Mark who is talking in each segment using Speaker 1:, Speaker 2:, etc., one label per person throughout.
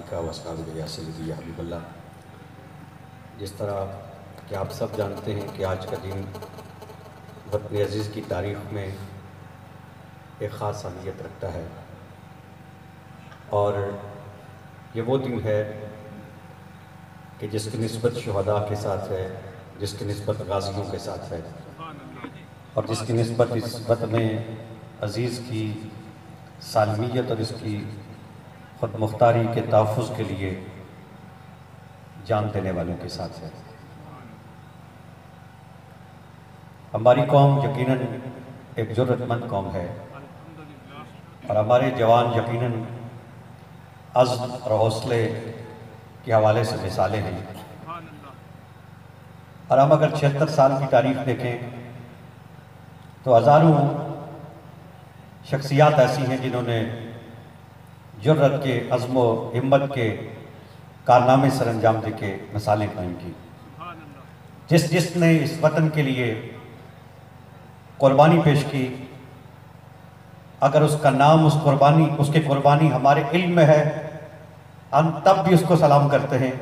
Speaker 1: मलाइका व अस्हाबिल या सय्यदी या हबीबल्लाह। जिस तरह कि आप सब जानते हैं कि आज का दिन वतन अज़ीज़ की तारीख़ में एक ख़ास अहमियत रखता है और ये वो दिन है कि जिसकी निस्बत शुहदा के साथ है, जिसकी निस्बत गाज़ियों के साथ है और जिसकी निस्बत इस वतन अज़ीज़ की सालमियत और इसकी ख़ुद मुख्तारी के तहफ़्फ़ुज़ के लिए जान देने वालों के साथ है। हमारी कौम यकीनन एक ज़रूरतमंद कौम है और हमारे जवान यकीनन अज़्म और हौसले के हवाले से मिसालें हैं। और हम अगर 76 साल की तारीख़ देखें तो हज़ारों शख्सियात ऐसी हैं जिन्होंने जुर्रत के, अज़्म व हिम्मत के कारनामे सर अंजाम दे के मिसालें कायम की। जिसने इस वतन के लिए कुर्बानी पेश की, अगर उसका नाम उसकी कुर्बानी हमारे इल्म में है, हम तब भी उसको सलाम करते हैं,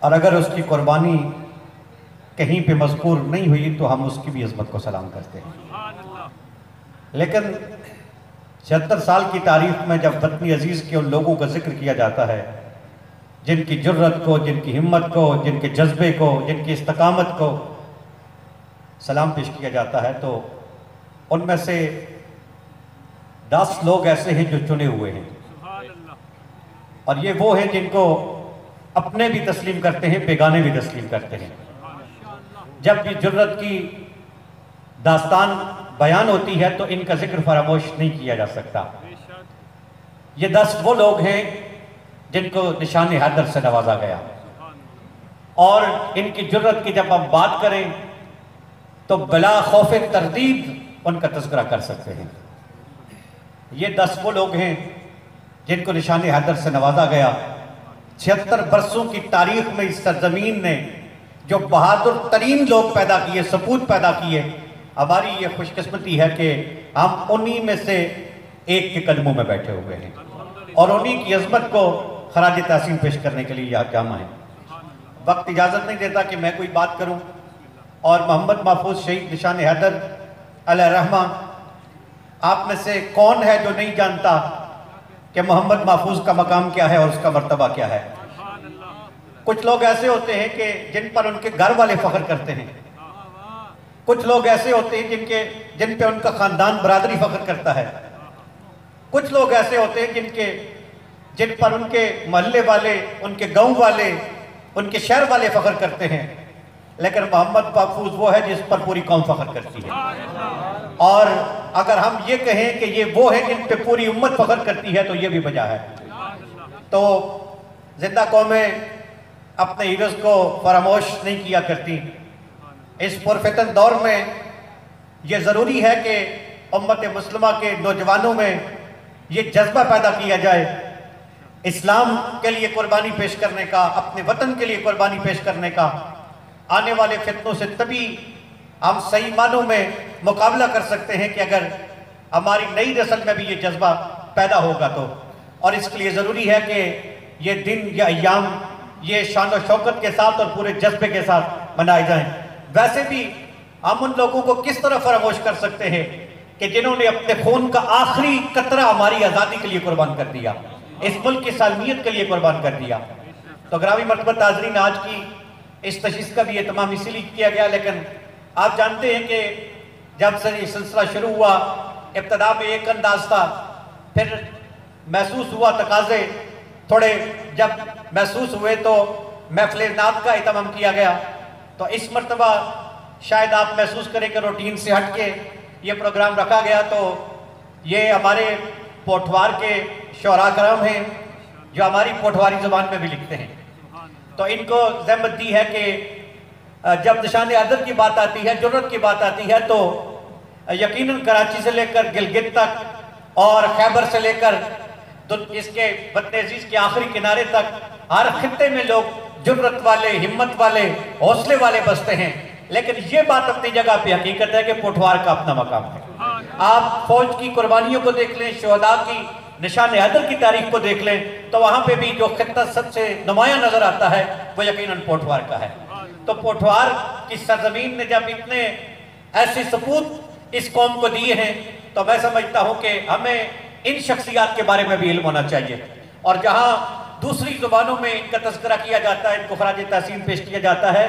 Speaker 1: और अगर उसकी कुर्बानी कहीं पे मज़कूर नहीं हुई तो हम उसकी भी अज़मत को सलाम करते हैं। लेकिन 76 साल की तारीख़ में जब वतन अज़ीज़ के उन लोगों का जिक्र किया जाता है जिनकी जुर्रत को, जिनकी हिम्मत को, जिनके जज्बे को, जिनकी इस्तकामत को सलाम पेश किया जाता है, तो उनमें से 10 लोग ऐसे हैं जो चुने हुए हैं और ये वो हैं जिनको अपने भी तस्लीम करते हैं, बेगाने भी तस्लीम करते हैं। जब भी जुर्रत की दास्तान बयान होती है तो इनका जिक्र फरामोश नहीं किया जा सकता। ये 10 वो लोग हैं जिनको निशान हैदर से नवाजा गया और इनकी जुर्रत की जब हम बात करें तो बिला खौफ तरदीद उनका तज़किरा कर सकते हैं। ये 10 वो लोग हैं जिनको निशान हैदर से नवाजा गया। 76 बरसों की तारीख में इस सरजमीन ने जो बहादुर तरीन लोग पैदा किए, सपूत पैदा किए, हमारी ये खुशकिस्मती है कि हम उन्हीं में से एक के कदमों में बैठे हुए हैं और उन्हीं की अज़मत को खराज तहसीन पेश करने के लिए यहाँ जामा है। वक्त इजाज़त नहीं देता कि मैं कोई बात करूँ और मोहम्मद महफूज शहीद निशान हैदर अलैहिर्रहमा, आप में से कौन है जो नहीं जानता कि मोहम्मद महफूज का मकाम क्या है और उसका मर्तबा क्या है। कुछ लोग ऐसे होते हैं कि जिन पर उनके घर वाले फ़ख्र करते हैं, कुछ लोग ऐसे होते हैं जिन पे उनका ख़ानदान बरादरी फ़ख्र करता है, कुछ लोग ऐसे होते हैं जिन पर उनके मोहल्ले वाले, उनके गांव वाले, उनके शहर वाले फ़ख्र करते हैं। लेकिन मोहम्मद महफूज वो है जिस पर पूरी कौम फ़ख्र करती है। और अगर हम ये कहें कि ये वो है जिन पे पूरी उम्मत फ़ख्र करती है तो ये भी वजह है। तो जिंदा कौमें अपने हीरोज़ को फरामोश नहीं किया करती। इस पुरफितन दौर में ये ज़रूरी है कि उम्मत मुस्लिमा के नौजवानों में ये जज्बा पैदा किया जाए, इस्लाम के लिए कुर्बानी पेश करने का, अपने वतन के लिए कुर्बानी पेश करने का। आने वाले फितनों से तभी हम सही मानों में मुकाबला कर सकते हैं कि अगर हमारी नई नस्ल में भी ये जज्बा पैदा होगा तो। और इसके लिए ज़रूरी है कि ये दिन या अय्याम ये शान और शौकत के साथ और पूरे जज्बे के साथ मनाए जाएं। वैसे भी हम उन लोगों को किस तरह फरामोश कर सकते हैं कि जिन्होंने अपने खून का आखिरी कतरा हमारी आज़ादी के लिए कुर्बान कर दिया, इस मुल्क की सालमियत के लिए कुर्बान कर दिया। तो ग्रामी मरतबत नाज़रीन, आज की इस तशरीह का भी एहतमाम इसीलिए किया गया। लेकिन आप जानते हैं कि जब से ये सिलसिला शुरू हुआ, इब्तदा में एक अंदाज था, फिर महसूस हुआ तकाज़े थोड़े जब महसूस हुए तो महफ़िल नात का एहतमाम किया गया। तो इस मरतबा शायद आप महसूस करें कि रूटीन से हट के ये प्रोग्राम रखा गया। तो ये हमारे पोठवार के शोरा करम हैं जो हमारी पोठवारी ज़ुबान में भी लिखते हैं। तो इनको ज़हमत दी है कि जब निशान हैदर की बात आती है, जुर्रत की बात आती है, तो यकीनन कराची से लेकर गिलगित तक और खैबर से लेकर तो इसके वतन अज़ीज़ के आखिरी किनारे तक हर खित्ते में लोग जुर्रत वाले, हिम्मत वाले, हौसले वाले बसते हैं। लेकिन ये बात अपनी जगह पे हकीकत है कि पोठवार का अपना मकाम है। आप फौज की कुर्बानियों को देख लें, शुहदा की निशान हैदर की तारीख को देख लें तो वहां पे भी जो खित्ता सबसे नुमाया नजर आता है वो यकीनन पोठवार का है। तो पोठवार की सरजमीन ने जब इतने ऐसे सबूत इस कौम को दिए हैं तो मैं समझता हूं कि हमें इन शख्सियात के बारे में भी इल्म होना चाहिए। और जहां दूसरी जुबानों में इनका तस्करा किया जाता है, इनको खराज तहसीन पेश किया जाता है,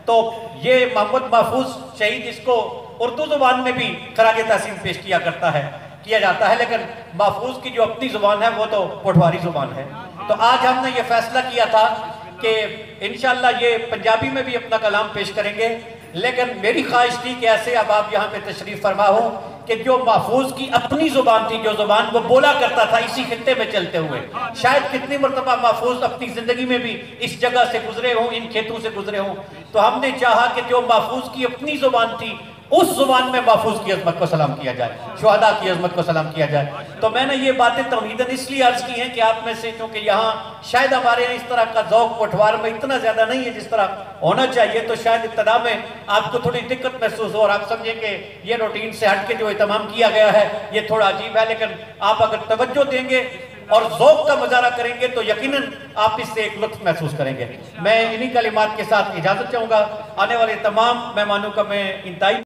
Speaker 1: तो ये मोहम्मद महफूज शहीद इसको उर्दू जुबान में भी खराज तहसीन पेश किया जाता है, लेकिन महफूज की जो अपनी जुबान है वो तो पोठवारी जुबान है। तो आज हमने ये फैसला किया था कि इंशाअल्लाह ये पंजाबी में भी अपना कलाम पेश करेंगे, लेकिन मेरी ख्वाहिश थी कि ऐसे अब आप यहाँ पे तशरीफ फरमा हो कि जो महफूज की अपनी जुबान थी, जो जुबान वो बोला करता था इसी खित्ते में चलते हुए, शायद कितनी मरतबा महफूज अपनी जिंदगी में भी इस जगह से गुजरे हों, इन खेतों से गुजरे हों, तो हमने चाहा कि जो महफूज की अपनी जुबान थी उस जुबान में महफूज की अजमत को सलाम किया जाए, शुहदा की अजमत को सलाम किया जाए। तो मैंने ये बातें तौहीदन इसलिए अर्ज की हैं कि आप में से, क्योंकि यहाँ शायद हमारे यहाँ इस तरह का ज़ौक़ पोठवार में इतना ज़्यादा नहीं है जिस तरह होना चाहिए, तो शायद इब्तदा में आपको थोड़ी दिक्कत महसूस हो और आप समझें कि ये रूटीन से हट के जो इत्माम किया गया है ये थोड़ा अजीब है, लेकिन आप अगर तवज्जो देंगे और ज़ौक़ का मुजाहरा करेंगे तो यकीनन आप इससे एक लुत्फ़ महसूस करेंगे। मैं इन्हीं कलिमात के साथ इजाज़त चाहूँगा। आने वाले तमाम मेहमानों का मैं इंतहाई